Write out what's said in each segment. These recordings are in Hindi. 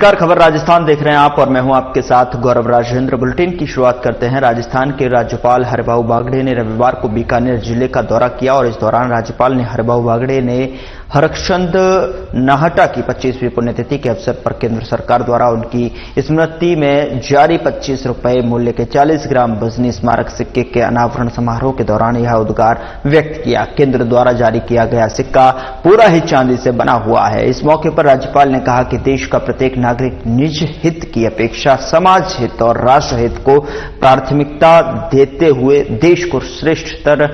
नमस्कार, खबर राजस्थान देख रहे हैं आप और मैं हूं आपके साथ गौरव राजेंद्र। बुलेटिन की शुरुआत करते हैं। राजस्थान के राज्यपाल हरिभाऊ बागड़े ने रविवार को बीकानेर जिले का दौरा किया और इस दौरान राज्यपाल ने हरिभाऊ बागड़े ने हरकचंद नाहटा की 25वीं पुण्यतिथि के अवसर पर केंद्र सरकार द्वारा उनकी स्मृति में जारी 25 रुपए मूल्य के 40 ग्राम वजनी स्मारक सिक्के के अनावरण समारोह के दौरान यह उद्गार व्यक्त किया। केंद्र द्वारा जारी किया गया सिक्का पूरा ही चांदी से बना हुआ है। इस मौके पर राज्यपाल ने कहा कि देश का प्रत्येक नागरिक निज हित की अपेक्षा समाज हित और राष्ट्र हित को प्राथमिकता देते हुए देश को श्रेष्ठतर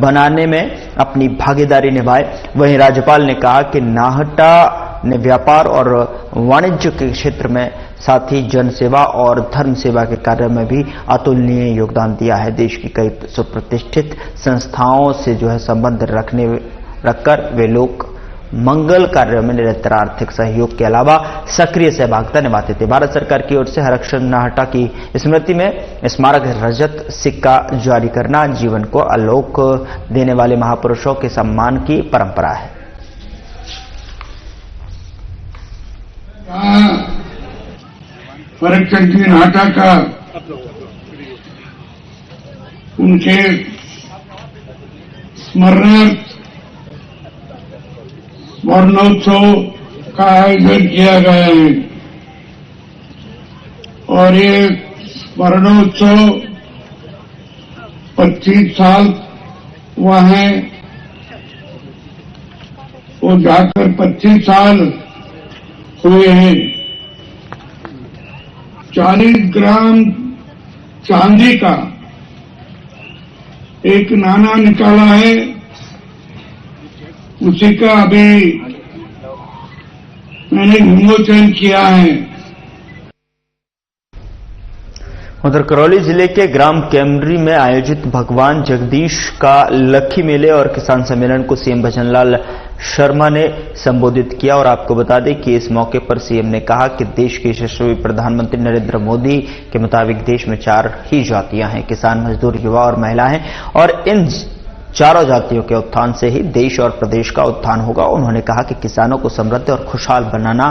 बनाने में अपनी भागीदारी निभाए। वहीं राज्यपाल ने कहा कि नाहटा ने व्यापार और वाणिज्य के क्षेत्र में साथ ही जनसेवा और धर्म सेवा के कार्य में भी अतुलनीय योगदान दिया है। देश की कई सुप्रतिष्ठित संस्थाओं से संबंध रखकर वे लोग मंगल कार्यों में निरंतर आर्थिक सहयोग के अलावा सक्रिय सहभागिता निभाते थे। भारत सरकार की ओर से हरकचंद नाहटा की स्मृति में स्मारक रजत सिक्का जारी करना जीवन को आलोक देने वाले महापुरुषों के सम्मान की परंपरा है। हरकचंद जी नाहटा का उनके स्मरणार्थ स्मरणोत्सव का आयोजन किया गया है और ये स्मरणोत्सव 25 साल हुआ है। वो जाकर 25 साल हुए हैं। 40 ग्राम चांदी का एक नाना निकाला है, उसी का अभी मैंने विमोचन किया है। उधर करौली जिले के ग्राम केमरी में आयोजित भगवान जगदीश का लक्खी मेले और किसान सम्मेलन को सीएम भजनलाल शर्मा ने संबोधित किया। और आपको बता दें कि इस मौके पर सीएम ने कहा कि देश के यशस्वी प्रधानमंत्री नरेंद्र मोदी के मुताबिक देश में 4 ही जातियां हैं, किसान, मजदूर, युवा और महिलाएं, और इन चारों जातियों के उत्थान से ही देश और प्रदेश का उत्थान होगा। उन्होंने कहा कि किसानों को समृद्ध और खुशहाल बनाना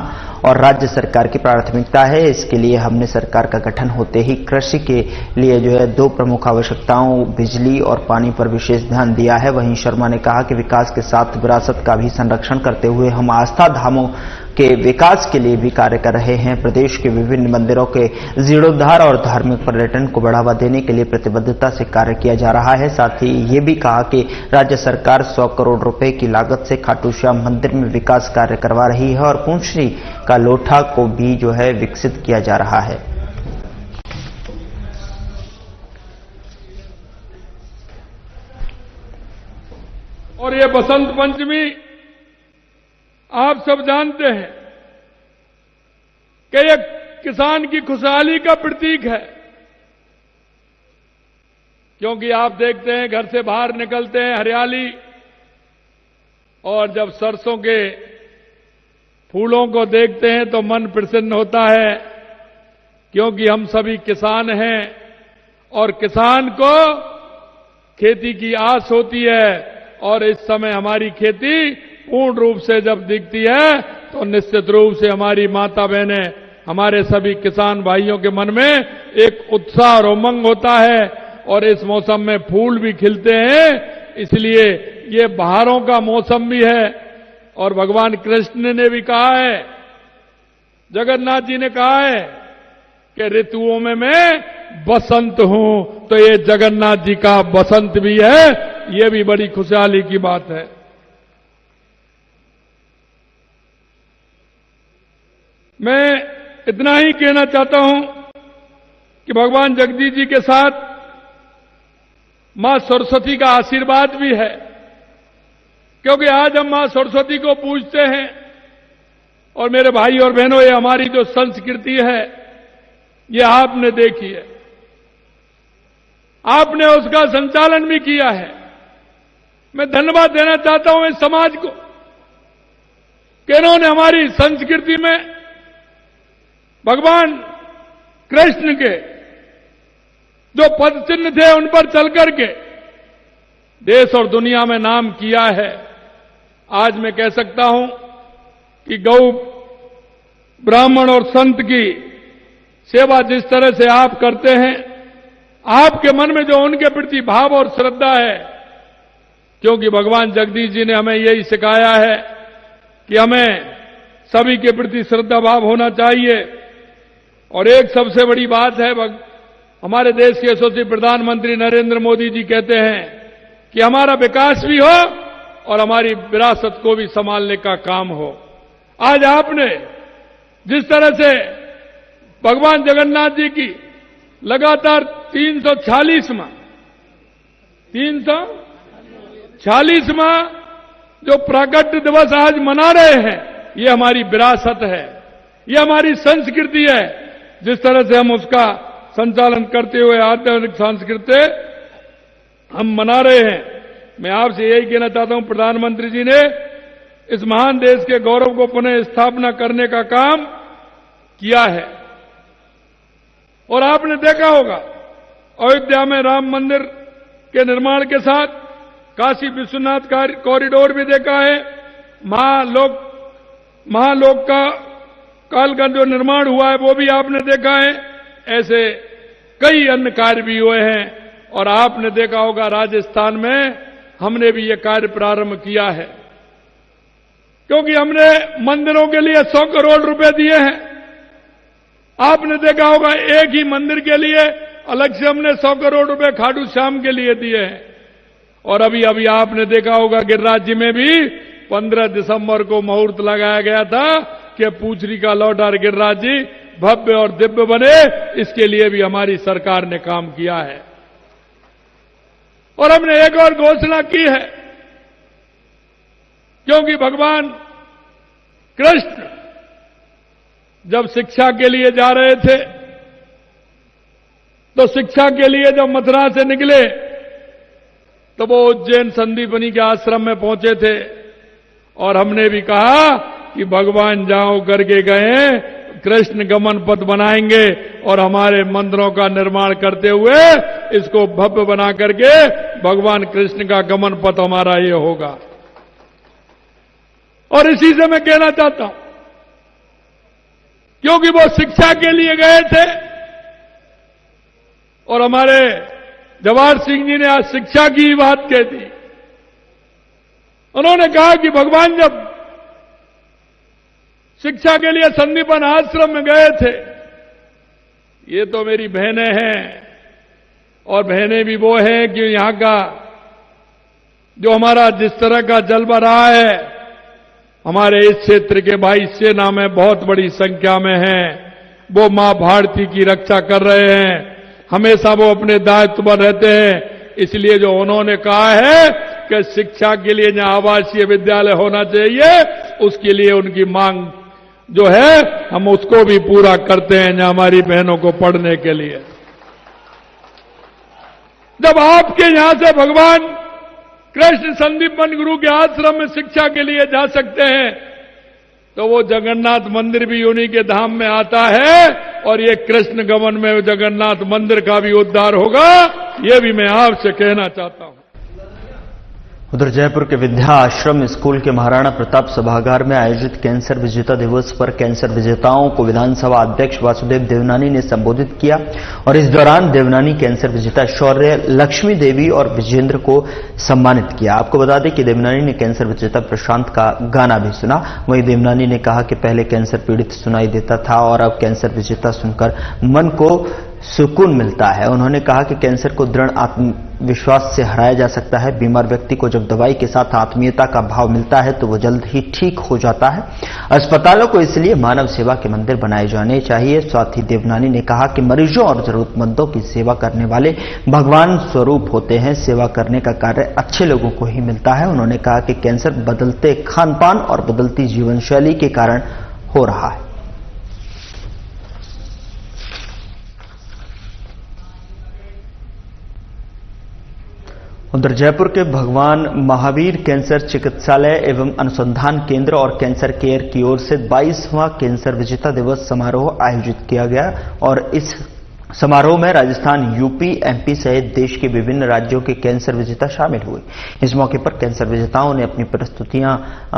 और राज्य सरकार की प्राथमिकता है। इसके लिए हमने सरकार का गठन होते ही कृषि के लिए 2 प्रमुख आवश्यकताओं बिजली और पानी पर विशेष ध्यान दिया है। वहीं शर्मा ने कहा कि विकास के साथ विरासत का भी संरक्षण करते हुए हम आस्था धामों के विकास के लिए भी कार्य कर रहे हैं। प्रदेश के विभिन्न मंदिरों के जीर्णोद्धार और धार्मिक पर्यटन को बढ़ावा देने के लिए प्रतिबद्धता से कार्य किया जा रहा है। साथ ही ये भी कहा कि राज्य सरकार 100 करोड़ रुपए की लागत से खाटू श्याम मंदिर में विकास कार्य करवा रही है और पूंछरी का लोठा को भी विकसित किया जा रहा है। और ये बसंत पंचमी आप सब जानते हैं कि ये किसान की खुशहाली का प्रतीक है, क्योंकि आप देखते हैं घर से बाहर निकलते हैं हरियाली, और जब सरसों के फूलों को देखते हैं तो मन प्रसन्न होता है, क्योंकि हम सभी किसान हैं और किसान को खेती की आस होती है। और इस समय हमारी खेती पूर्ण रूप से जब दिखती है तो निश्चित रूप से हमारी माता बहनें, हमारे सभी किसान भाइयों के मन में एक उत्साह और उमंग होता है। और इस मौसम में फूल भी खिलते हैं, इसलिए ये बहारों का मौसम भी है। और भगवान कृष्ण ने भी कहा है, जगन्नाथ जी ने कहा है कि ऋतुओं में मैं बसंत हूं, तो ये जगन्नाथ जी का बसंत भी है। ये भी बड़ी खुशहाली की बात है। मैं इतना ही कहना चाहता हूं कि भगवान जगदीश जी के साथ मां सरस्वती का आशीर्वाद भी है, क्योंकि आज हम मां सरस्वती को पूजते हैं। और मेरे भाई और बहनों, ये हमारी जो संस्कृति है ये आपने देखी है, आपने उसका संचालन भी किया है। मैं धन्यवाद देना चाहता हूं इस समाज को कि इन्होंने हमारी संस्कृति में भगवान कृष्ण के जो पद चिन्ह थे उन पर चल करके देश और दुनिया में नाम किया है। आज मैं कह सकता हूं कि गौ ब्राह्मण और संत की सेवा जिस तरह से आप करते हैं, आपके मन में जो उनके प्रति भाव और श्रद्धा है, क्योंकि भगवान जगदीश जी ने हमें यही सिखाया है कि हमें सभी के प्रति श्रद्धा भाव होना चाहिए। और एक सबसे बड़ी बात है, हमारे देश के यशस्वी प्रधानमंत्री नरेंद्र मोदी जी कहते हैं कि हमारा विकास भी हो और हमारी विरासत को भी संभालने का काम हो। आज आपने जिस तरह से भगवान जगन्नाथ जी की लगातार 346वां जो प्राकट्य दिवस आज मना रहे हैं, ये हमारी विरासत है, ये हमारी संस्कृति है। जिस तरह से हम उसका संचालन करते हुए आध्यात्मिक संस्कृति हम मना रहे हैं, मैं आपसे यही कहना चाहता हूं, प्रधानमंत्री जी ने इस महान देश के गौरव को पुनः स्थापना करने का काम किया है। और आपने देखा होगा अयोध्या में राम मंदिर के निर्माण के साथ काशी विश्वनाथ कॉरिडोर भी देखा है, महालोक का जो निर्माण हुआ है वो भी आपने देखा है। ऐसे कई अन्य कार्य भी हुए हैं और आपने देखा होगा राजस्थान में हमने भी ये कार्य प्रारंभ किया है, क्योंकि हमने मंदिरों के लिए 100 करोड़ रुपए दिए हैं। आपने देखा होगा एक ही मंदिर के लिए अलग से हमने 100 करोड़ रुपए खाटू श्याम के लिए दिए हैं। और अभी आपने देखा होगा गिरिराज जी में भी 15 दिसंबर को मुहूर्त लगाया गया था कि पूछरी का लौटार गिरिराज जी भव्य और दिव्य बने, इसके लिए भी हमारी सरकार ने काम किया है। और हमने एक और घोषणा की है, क्योंकि भगवान कृष्ण जब शिक्षा के लिए जा रहे थे, तो शिक्षा के लिए जब मथुरा से निकले तो वो उज्जैन संदीपनी के आश्रम में पहुंचे थे। और हमने भी कहा कि भगवान जहां करके गए कृष्ण गमन पथ बनाएंगे और हमारे मंदिरों का निर्माण करते हुए इसको भव्य बना करके भगवान कृष्ण का गमन पथ हमारा ये होगा। और इसी से मैं कहना चाहता हूं, क्योंकि वो शिक्षा के लिए गए थे और हमारे जवाहर सिंह जी ने आज शिक्षा की बात कह दी। उन्होंने कहा कि भगवान जब शिक्षा के लिए संदीपन आश्रम में गए थे, ये तो मेरी बहनें हैं और बहनें भी वो हैं कि यहां का जो हमारा जिस तरह का जलवा रहा है, हमारे इस क्षेत्र के भाई सेना में बहुत बड़ी संख्या में हैं, वो मां भारती की रक्षा कर रहे हैं, हमेशा वो अपने दायित्व पर रहते हैं। इसलिए जो उन्होंने कहा है कि शिक्षा के लिए जहां आवासीय विद्यालय होना चाहिए, उसके लिए उनकी मांग जो है हम उसको भी पूरा करते हैं जहां हमारी बहनों को पढ़ने के लिए। जब आपके यहां से भगवान कृष्ण संदीपन गुरु के आश्रम में शिक्षा के लिए जा सकते हैं, तो वो जगन्नाथ मंदिर भी उन्हीं के धाम में आता है और ये कृष्ण गमन में जगन्नाथ मंदिर का भी उद्धार होगा, ये भी मैं आपसे कहना चाहता हूं। उधर जयपुर के विद्या आश्रम स्कूल के महाराणा प्रताप सभागार में आयोजित कैंसर विजेता दिवस पर कैंसर विजेताओं को विधानसभा अध्यक्ष वासुदेव देवनानी ने संबोधित किया और इस दौरान देवनानी कैंसर विजेता शौर्य लक्ष्मी देवी और विजेंद्र को सम्मानित किया। आपको बता दें कि देवनानी ने कैंसर विजेता प्रशांत का गाना भी सुना। वहीं देवनानी ने कहा कि पहले कैंसर पीड़ित सुनाई देता था और अब कैंसर विजेता सुनकर मन को सुकून मिलता है। उन्होंने कहा कि कैंसर को दृढ़ आत्मविश्वास से हराया जा सकता है। बीमार व्यक्ति को जब दवाई के साथ आत्मीयता का भाव मिलता है तो वो जल्द ही ठीक हो जाता है। अस्पतालों को इसलिए मानव सेवा के मंदिर बनाए जाने चाहिए। साथ ही देवनानी ने कहा कि मरीजों और जरूरतमंदों की सेवा करने वाले भगवान स्वरूप होते हैं। सेवा करने का कार्य अच्छे लोगों को ही मिलता है। उन्होंने कहा कि कैंसर बदलते खानपान और बदलती जीवन शैली के कारण हो रहा है। उधर जयपुर के भगवान महावीर कैंसर चिकित्सालय एवं अनुसंधान केंद्र और कैंसर केयर की ओर से 22वां कैंसर विजेता दिवस समारोह आयोजित किया गया और इस समारोह में राजस्थान, यूपी, एमपी सहित देश के विभिन्न राज्यों के कैंसर विजेता शामिल हुए। इस मौके पर कैंसर विजेताओं ने अपनी प्रस्तुतियां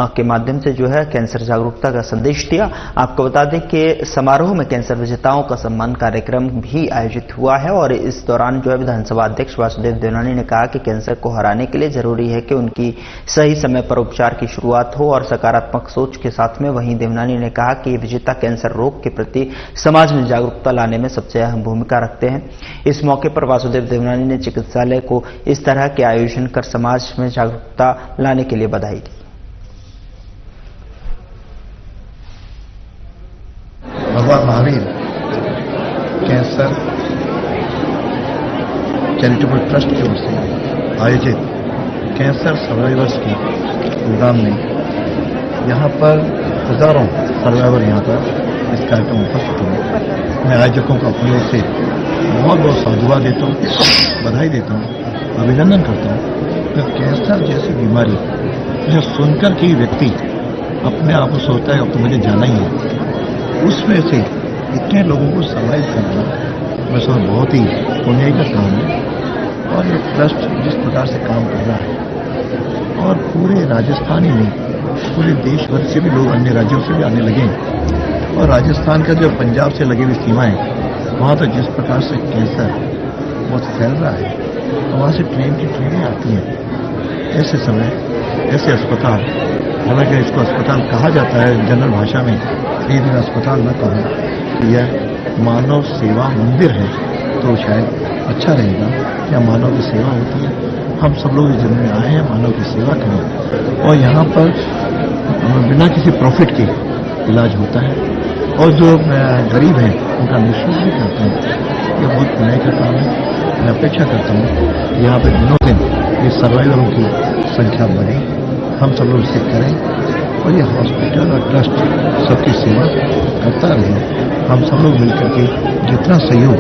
के माध्यम से कैंसर जागरूकता का संदेश दिया। आपको बता दें कि समारोह में कैंसर विजेताओं का सम्मान कार्यक्रम भी आयोजित हुआ है और इस दौरान विधानसभा अध्यक्ष वासुदेव देवनानी ने कहा कि कैंसर को हराने के लिए जरूरी है कि उनकी सही समय पर उपचार की शुरुआत हो और सकारात्मक सोच के साथ में। वहीं देवनानी ने कहा कि ये विजेता कैंसर रोग के प्रति समाज में जागरूकता लाने में सबसे अहम भूमिका रखते हैं। इस मौके पर वासुदेव देवनानी ने चिकित्सालय को इस तरह के आयोजन कर समाज में जागरूकता लाने के लिए बधाई दी। भगवान महावीर कैंसर चैरिटेबल ट्रस्ट की ओर से आयोजित कैंसर सर्वाइवर्स के प्रोग्राम में यहाँ पर हजारों सर्वाइवर यहाँ पर इस कार्यक्रम में उपस्थित हुए। मैं आयोजकों को अपनी ओर से बहुत बहुत साधुवाद देता हूँ, बधाई देता हूँ, अभिनंदन करता हूँ। तो कैंसर जैसी बीमारी जो सुनकर कि व्यक्ति अपने आप को सोचता है अब तो मुझे जाना ही है, उसमें से इतने लोगों को सर्वाइव करना मैं समझ बहुत ही पुण्य का काम है। और ये ट्रस्ट जिस प्रकार से काम कर रहा है और पूरे राजस्थान ही नहीं पूरे देश भर से भी लोग अन्य राज्यों से भी आने लगे और राजस्थान का जो पंजाब से लगी हुई सीमाएं वहाँ तो जिस प्रकार से कैंसर बहुत फैल रहा है तो वहाँ से ट्रेन की ट्रेनें आती हैं। ऐसे समय ऐसे अस्पताल, हालांकि इसको अस्पताल कहा जाता है जनरल भाषा में, लेकिन अस्पताल न कहूँ, यह मानव सेवा मंदिर है तो शायद अच्छा रहेगा। क्या मानव की सेवा होती है, हम सब लोग इस जन्म में आए हैं मानव की सेवा करें और यहाँ पर बिना किसी प्रॉफिट के इलाज होता है और जो गरीब हैं उनका निःशुल्क भी करते हैं। ये बहुत पुण्य का काम है। मैं अपेक्षा करता हूँ कि यहाँ पे दिनों दिन ये सर्वाइवरों की संख्या बढ़े, हम सब लोग इसे करें और ये हॉस्पिटल और ट्रस्ट सबकी सेवा करता रहे। हम सब लोग मिलकर के जितना सहयोग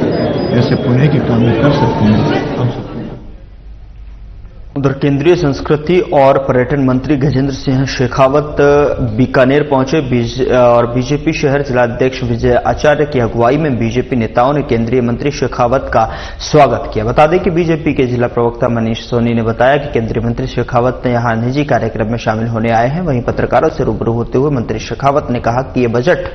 ऐसे पुण्य के काम में कर सकते हैं हम सब। उधर केंद्रीय संस्कृति और पर्यटन मंत्री गजेंद्र सिंह शेखावत बीकानेर पहुंचे और बीजेपी शहर जिलाध्यक्ष विजय आचार्य की अगुवाई में बीजेपी नेताओं ने केंद्रीय मंत्री शेखावत का स्वागत किया। बता दें कि बीजेपी के जिला प्रवक्ता मनीष सोनी ने बताया कि केंद्रीय मंत्री शेखावत ने यहां निजी कार्यक्रम में शामिल होने आए हैं। वहीं पत्रकारों से रूबरू होते हुए मंत्री शेखावत ने कहा कि यह बजट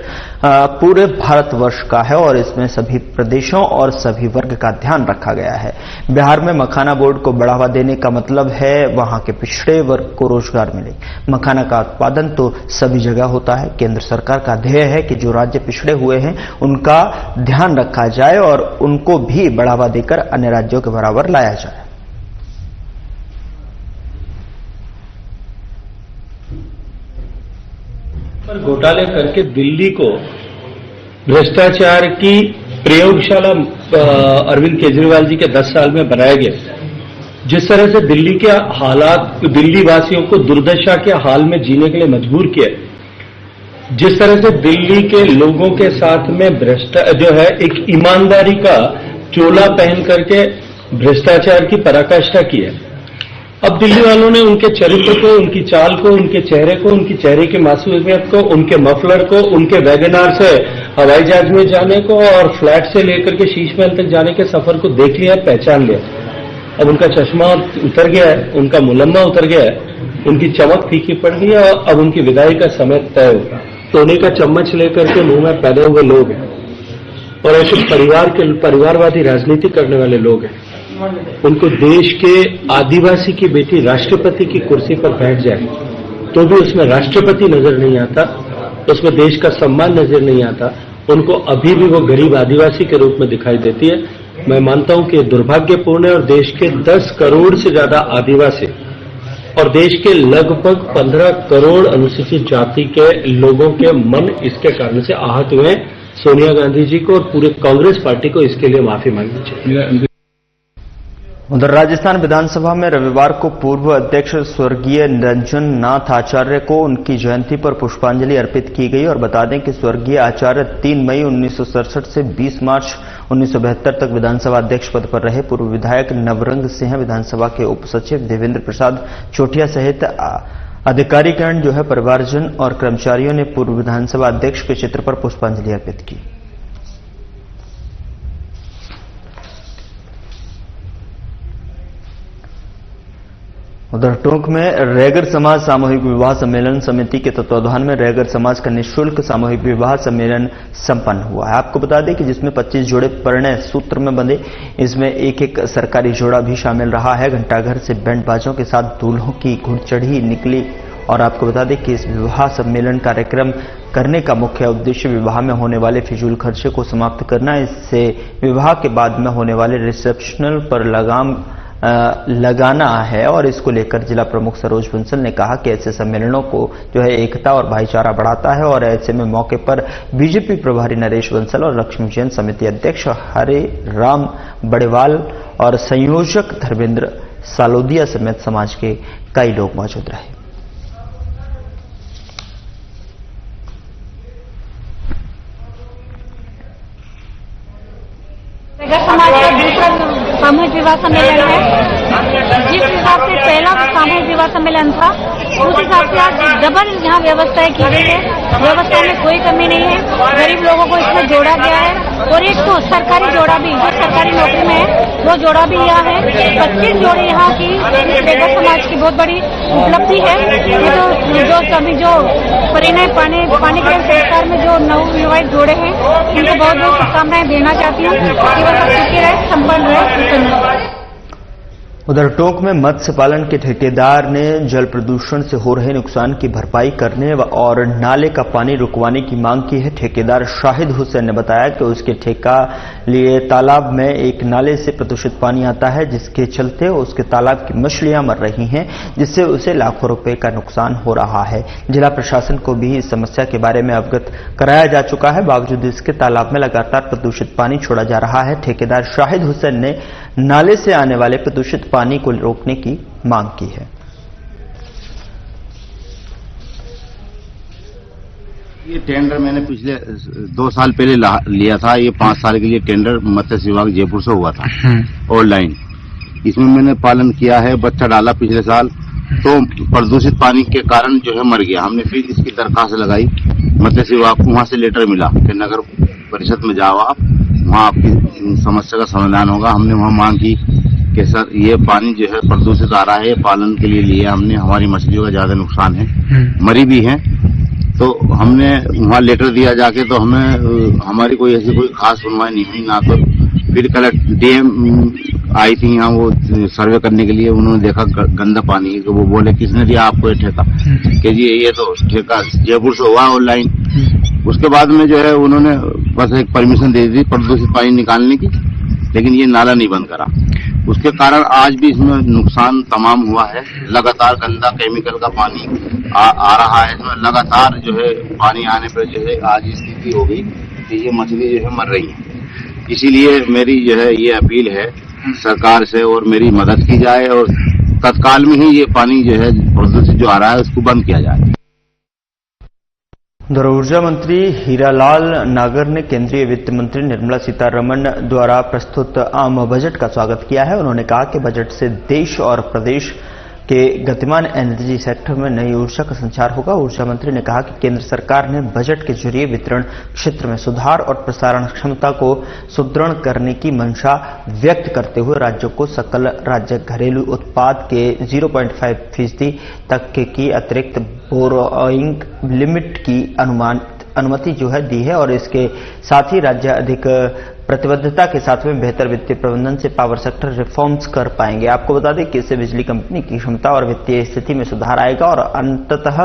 पूरे भारतवर्ष का है और इसमें सभी प्रदेशों और सभी वर्ग का ध्यान रखा गया है। बिहार में मखाना बोर्ड को बढ़ावा देने का मतलब है वहां के पिछड़े वर्ग को रोजगार मिले। मखाना का उत्पादन तो सभी जगह होता है। केंद्र सरकार का ध्येय है कि जो राज्य पिछड़े हुए हैं उनका ध्यान रखा जाए और उनको भी बढ़ावा देकर अन्य राज्यों के बराबर लाया जाए। पर घोटाले करके दिल्ली को भ्रष्टाचार की प्रयोगशाला अरविंद केजरीवाल जी के 10 साल में बनाया गया। जिस तरह से दिल्ली के हालात, दिल्ली वासियों को दुर्दशा के हाल में जीने के लिए मजबूर किया, जिस तरह से दिल्ली के लोगों के साथ में एक ईमानदारी का चोला पहन करके भ्रष्टाचार की पराकाष्ठा की है। अब दिल्ली वालों ने उनके चरित्र को, उनकी चाल को, उनके चेहरे को, उनकी चेहरे की मासूमियत को, उनके मफलर को, उनके वैगनार से हवाई जहाज में जाने को और फ्लैट से लेकर के शीश महल तक जाने के सफर को देख लिया, पहचान लिया। अब उनका चश्मा उतर गया है, उनका मुलम्मा उतर गया है, उनकी चमक फीकी पड़ गई है और अब उनकी विदाई का समय तय होगा। सोने का चम्मच लेकर के मुंह में पैदा हुए लोग हैं और ऐसे परिवारवादी राजनीति करने वाले लोग हैं। उनको देश के आदिवासी की बेटी राष्ट्रपति की कुर्सी पर बैठ जाए तो भी उसमें राष्ट्रपति नजर नहीं आता, उसमें देश का सम्मान नजर नहीं आता। उनको अभी भी वो गरीब आदिवासी के रूप में दिखाई देती है। मैं मानता हूं कि दुर्भाग्यपूर्ण है और देश के 10 करोड़ से ज्यादा आदिवासी और देश के लगभग 15 करोड़ अनुसूचित जाति के लोगों के मन इसके कारण से आहत हुए। सोनिया गांधी जी को और पूरे कांग्रेस पार्टी को इसके लिए माफी मांगनी चाहिए। उधर राजस्थान विधानसभा में रविवार को पूर्व अध्यक्ष स्वर्गीय रंजन नाथ आचार्य को उनकी जयंती पर पुष्पांजलि अर्पित की गई और बता दें कि स्वर्गीय आचार्य 3 मई 1967 से 20 मार्च 1972 तक विधानसभा अध्यक्ष पद पर रहे। पूर्व विधायक नवरंग सिंह, विधानसभा के उप सचिव देवेंद्र प्रसाद चोटिया सहित अधिकारीगण परिवारजन और कर्मचारियों ने पूर्व विधानसभा अध्यक्ष के चित्र पर पुष्पांजलि अर्पित की। उधर टोंक में रैगर समाज सामूहिक विवाह सम्मेलन समिति के तत्वाधान में रैगर समाज का निःशुल्क सामूहिक विवाह सम्मेलन संपन्न हुआ है। आपको बता दें कि जिसमें 25 जोड़े परिणय सूत्र में बंधे, इसमें एक सरकारी जोड़ा भी शामिल रहा है। घंटाघर से बैंड बाजों के साथ दूल्हों की घुड़चढ़ी निकली। और आपको बता दें कि इस विवाह सम्मेलन कार्यक्रम करने का मुख्य उद्देश्य विवाह में होने वाले फिजूल खर्चे को समाप्त करना। इससे विवाह के बाद में होने वाले रिसेप्शनल पर लगाम लगाना है। और इसको लेकर जिला प्रमुख सरोज बंसल ने कहा कि ऐसे सम्मेलनों को जो है एकता और भाईचारा बढ़ाता है। और ऐसे में मौके पर बीजेपी प्रभारी नरेश बंसल और लक्ष्मी जैन समिति अध्यक्ष हरे राम बड़ेवाल और संयोजक धर्मेंद्र सालोदिया समेत समाज के कई लोग मौजूद रहे। समाज का दूसरा सामूहिक विवाह सम्मेलन है। जिस हिसाब से पहला सामूहिक विवाह सम्मेलन था, उस हिसाब से आज डबल यहाँ व्यवस्थाएं की गई है। व्यवस्था में कोई कमी नहीं है। गरीब लोगों को इसमें जोड़ा गया है। और एक तो सरकारी जोड़ा भी, जो सरकारी नौकरी में है, वो जोड़ा भी यहाँ है। 25 जोड़े यहाँ की रैगर समाज की बहुत बड़ी उपलब्धि है। ये जो सभी जो परिणय पानी के संस्कार में जो नवविवाहित जोड़े हैं, इनको बहुत बहुत शुभकामनाएं देना चाहती हूँ कि वो सब सुखी रहे, संपन्न रहे। उधर टोंक में मत्स्य पालन के ठेकेदार ने जल प्रदूषण से हो रहे नुकसान की भरपाई करने और नाले का पानी रुकवाने की मांग की है। ठेकेदार शाहिद हुसैन ने बताया कि उसके ठेका लिए तालाब में एक नाले से प्रदूषित पानी आता है, जिसके चलते उसके तालाब की मछलियां मर रही हैं, जिससे उसे लाखों रुपए का नुकसान हो रहा है। जिला प्रशासन को भी इस समस्या के बारे में अवगत कराया जा चुका है। बावजूद इसके तालाब में लगातार प्रदूषित पानी छोड़ा जा रहा है। ठेकेदार शाहिद हुसैन ने नाले से आने वाले प्रदूषित पानी को रोकने की मांग की है। ये टेंडर मैंने पिछले 2 साल पहले लिया था। ये 5 साल के लिए टेंडर मत्स्य विभाग जयपुर से हुआ था ऑनलाइन। इसमें मैंने पालन किया है, बच्चा डाला पिछले साल, तो प्रदूषित पानी के कारण जो है मर गया। हमने फिर इसकी दरखास्त लगाई मत्स्य विभाग को, वहां से लेटर मिला कि नगर परिषद में जाओ आप, वहाँ आपकी समस्या का समाधान होगा। हमने वहाँ मांग की कि सर ये पानी जो है प्रदूषित आ रहा है, पालन के लिए लिया हमने, हमारी मछलियों का ज्यादा नुकसान है, मरी भी है। तो हमने वहाँ लेटर दिया जाके, तो हमें हमारी कोई ऐसी कोई खास सुनवाई नहीं हुई ना। तो फिर कलेक्टर डीएम आई थी यहाँ वो सर्वे करने के लिए। उन्होंने देखा गंदा पानी है, तो वो बोले किसने दिया आपको ये ठेका, कि जी ये तो ठेका जयपुर से हुआ ऑनलाइन। उसके बाद में जो है उन्होंने बस एक परमिशन दे दी प्रदूषित पानी निकालने की, लेकिन ये नाला नहीं बंद करा। उसके कारण आज भी इसमें नुकसान तमाम हुआ है। लगातार गंदा केमिकल का पानी आ रहा है। इसमें लगातार जो है पानी आने पर जो है आज स्थिति हो गई कि ये मछली जो है मर रही है। इसीलिए मेरी जो है ये अपील है सरकार से, और मेरी मदद की जाए और तत्काल में ही ये पानी जो है प्रदूषित जो आ रहा है उसको बंद किया जाए। उधर ऊर्जा मंत्री हीरालाल नागर ने केंद्रीय वित्त मंत्री निर्मला सीतारमण द्वारा प्रस्तुत आम बजट का स्वागत किया है। उन्होंने कहा कि बजट से देश और प्रदेश के गतिमान एनर्जी सेक्टर में नई ऊर्जा का संचार होगा। ऊर्जा मंत्री ने कहा कि केंद्र सरकार ने बजट के जरिए वितरण क्षेत्र में सुधार और प्रसारण क्षमता को सुदृढ़ करने की मंशा व्यक्त करते हुए राज्यों को सकल राज्य घरेलू उत्पाद के 0.5% तक की अतिरिक्त बोरोइंग लिमिट की अनुमति जो है दी है। और इसके साथ ही राज्य अधिक प्रतिबद्धता के साथ में बेहतर वित्तीय प्रबंधन से पावर सेक्टर रिफॉर्म्स कर पाएंगे। आपको बता दें कि इससे बिजली कंपनी की क्षमता और वित्तीय स्थिति में सुधार आएगा और अंततः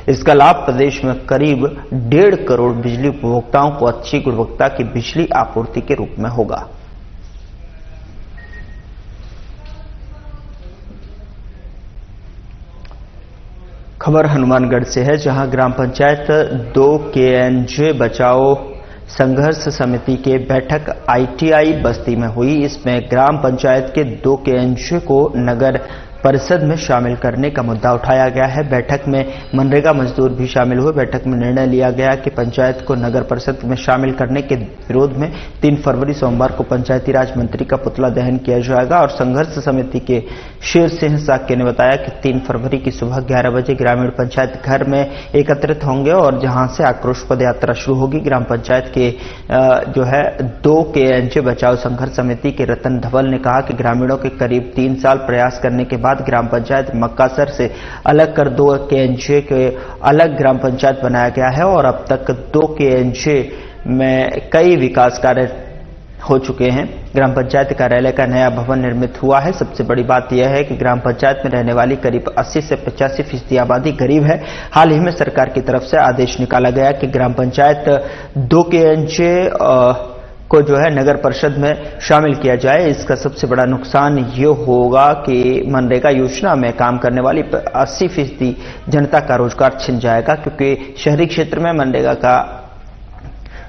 इसका लाभ प्रदेश में करीब 1.5 करोड़ बिजली उपभोक्ताओं को अच्छी गुणवत्ता की बिजली आपूर्ति के रूप में होगा। खबर हनुमानगढ़ से है, जहां ग्राम पंचायत 2 KNJ बचाओ संघर्ष समिति के बैठक ITI बस्ती में हुई। इसमें ग्राम पंचायत के 2 KNJ को नगर परिषद में शामिल करने का मुद्दा उठाया गया है। बैठक में मनरेगा मजदूर भी शामिल हुए। बैठक में निर्णय लिया गया कि पंचायत को नगर परिषद में शामिल करने के विरोध में 3 फरवरी सोमवार को पंचायती राज मंत्री का पुतला दहन किया जाएगा। और संघर्ष समिति के शेर सिंह साक्य ने बताया कि 3 फरवरी की सुबह 11 बजे ग्रामीण पंचायत घर में एकत्रित होंगे और जहां से आक्रोश पद यात्रा शुरू होगी। ग्राम पंचायत के जो है 2 KNJ बचाओ संघर्ष समिति के रतन धवल ने कहा कि ग्रामीणों के करीब 3 साल प्रयास करने के बाद बाद ग्राम पंचायत मक्कासर से अलग कर 2 KNJ के अलग ग्राम पंचायत बनाया गया है और अब तक 2 KNJ में कई विकास कार्य हो चुके हैं। ग्राम पंचायत कार्यालय का नया भवन निर्मित हुआ है। सबसे बड़ी बात यह है कि ग्राम पंचायत में रहने वाली करीब 80 से 85% आबादी गरीब है। हाल ही में सरकार की तरफ से आदेश निकाला गया कि ग्राम पंचायत 2 KNJ को जो है नगर परिषद में शामिल किया जाए। इसका सबसे बड़ा नुकसान ये होगा कि मनरेगा योजना में काम करने वाली 80% जनता का रोजगार छिन जाएगा, क्योंकि शहरी क्षेत्र में मनरेगा का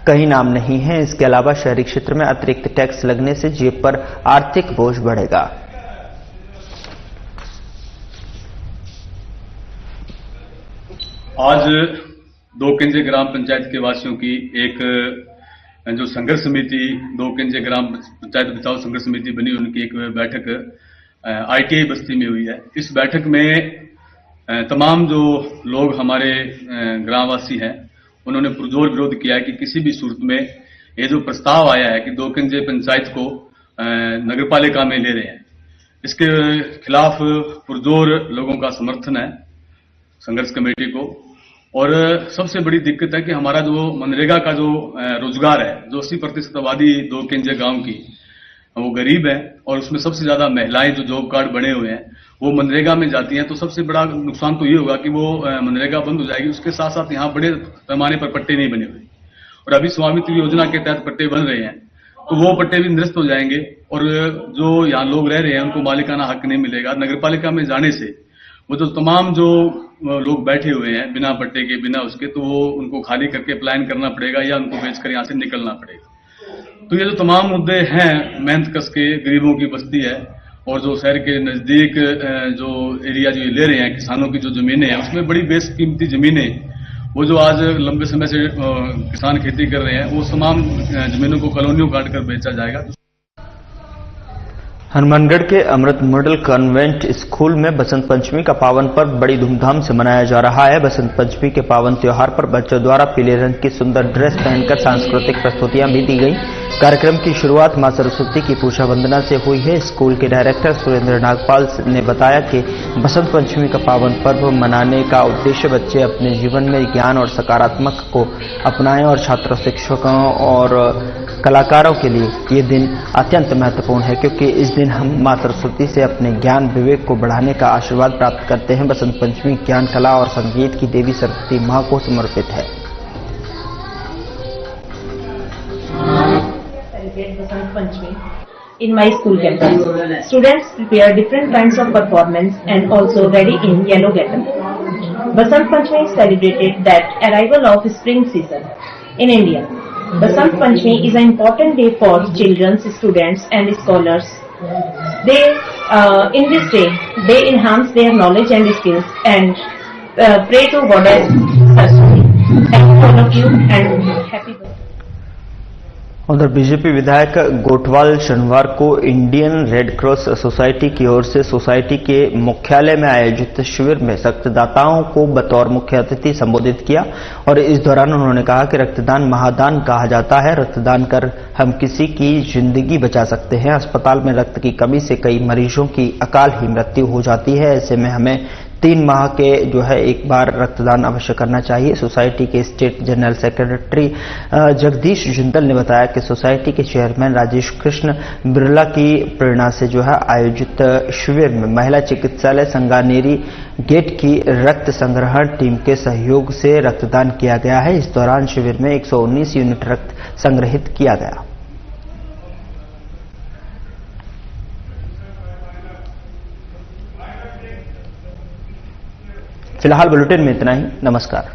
कहीं नाम नहीं है। इसके अलावा शहरी क्षेत्र में अतिरिक्त टैक्स लगने से जेब पर आर्थिक बोझ बढ़ेगा। आज 2 KNJ ग्राम पंचायत के वासियों की एक जो संघर्ष समिति 2 KNJ ग्राम पंचायत बचाओ संघर्ष समिति बनी, उनकी एक बैठक ITI बस्ती में हुई है। इस बैठक में तमाम जो लोग हमारे ग्रामवासी हैं उन्होंने पुरजोर विरोध किया है कि किसी भी सूरत में ये जो प्रस्ताव आया है कि 2 KNJ पंचायत को नगरपालिका में ले रहे हैं, इसके खिलाफ पुरजोर लोगों का समर्थन है संघर्ष कमेटी को। और सबसे बड़ी दिक्कत है कि हमारा जो मनरेगा का जो रोजगार है, जो 80% आबादी 2 KNJ गांव की वो गरीब है और उसमें सबसे ज्यादा महिलाएं जो जॉब कार्ड बने हुए हैं वो मनरेगा में जाती हैं। तो सबसे बड़ा नुकसान तो ये होगा कि वो मनरेगा बंद हो जाएगी। उसके साथ साथ यहाँ बड़े पैमाने पर पट्टे नहीं बने हुए और अभी स्वामित्व योजना के तहत पट्टे बन रहे हैं, तो वो पट्टे भी निरस्त हो जाएंगे और जो यहाँ लोग रह रहे हैं उनको मालिकाना हक नहीं मिलेगा। नगरपालिका में जाने से वो जो तमाम जो लोग बैठे हुए हैं बिना पट्टे के बिना उसके, तो वो उनको खाली करके प्लान करना पड़ेगा या उनको बेचकर यहाँ से निकलना पड़ेगा। तो ये जो तमाम मुद्दे हैं मेहनत कस के गरीबों की बस्ती है और जो शहर के नजदीक जो एरिया जो ले रहे हैं किसानों की जो जमीनें हैं उसमें बड़ी बेशकीमती जमीनें, वो जो आज लंबे समय से किसान खेती कर रहे हैं, वो तमाम जमीनों को कॉलोनियों काट कर बेचा जाएगा। हनुमानगढ़ के अमृत मॉडल कॉन्वेंट स्कूल में बसंत पंचमी का पावन पर्व बड़ी धूमधाम से मनाया जा रहा है। बसंत पंचमी के पावन त्योहार पर बच्चों द्वारा पीले रंग की सुंदर ड्रेस पहनकर सांस्कृतिक प्रस्तुतियां भी दी गई। कार्यक्रम की शुरुआत मां सरस्वती की पूजा वंदना से हुई है। स्कूल के डायरेक्टर सुरेंद्र नागपाल ने बताया कि बसंत पंचमी का पावन पर्व मनाने का उद्देश्य बच्चे अपने जीवन में ज्ञान और सकारात्मक को अपनाएं और छात्रों, शिक्षकों और कलाकारों के लिए ये दिन अत्यंत महत्वपूर्ण है, क्योंकि इस दिन हम मां सरस्वती से अपने ज्ञान विवेक को बढ़ाने का आशीर्वाद प्राप्त करते हैं। बसंत पंचमी ज्ञान, कला और संगीत की देवी सरस्वती मां को समर्पित है। Basant Panchami in my school campus. Students prepare different kinds of performance and also ready in yellow getup. Basant Panchami is celebrated that arrival of spring season in India. Basant Panchami is an important day for children, students and scholars. They in this day they enhance their knowledge and skills and pray to Goddess Saraswati. Thank you all of you and happy birthday. उधर बीजेपी विधायक गोठवाल शनिवार को इंडियन रेड क्रॉस सोसाइटी की ओर से सोसाइटी के मुख्यालय में आयोजित शिविर में रक्तदाताओं को बतौर मुख्य अतिथि संबोधित किया और इस दौरान उन्होंने कहा कि रक्तदान महादान कहा जाता है। रक्तदान कर हम किसी की जिंदगी बचा सकते हैं। अस्पताल में रक्त की कमी से कई मरीजों की अकाल ही मृत्यु हो जाती है। ऐसे में हमें 3 माह के एक बार रक्तदान अवश्य करना चाहिए। सोसाइटी के state general secretary Jagdish Jindal ने बताया कि सोसाइटी के चेयरमैन राजेश कृष्ण बिरला की प्रेरणा से आयोजित शिविर में महिला चिकित्सालय संगानेरी गेट की रक्त संग्रहण टीम के सहयोग से रक्तदान किया गया है। इस दौरान शिविर में 119 यूनिट रक्त संग्रहित किया गया। फिलहाल बुलेटिन में इतना ही। नमस्कार।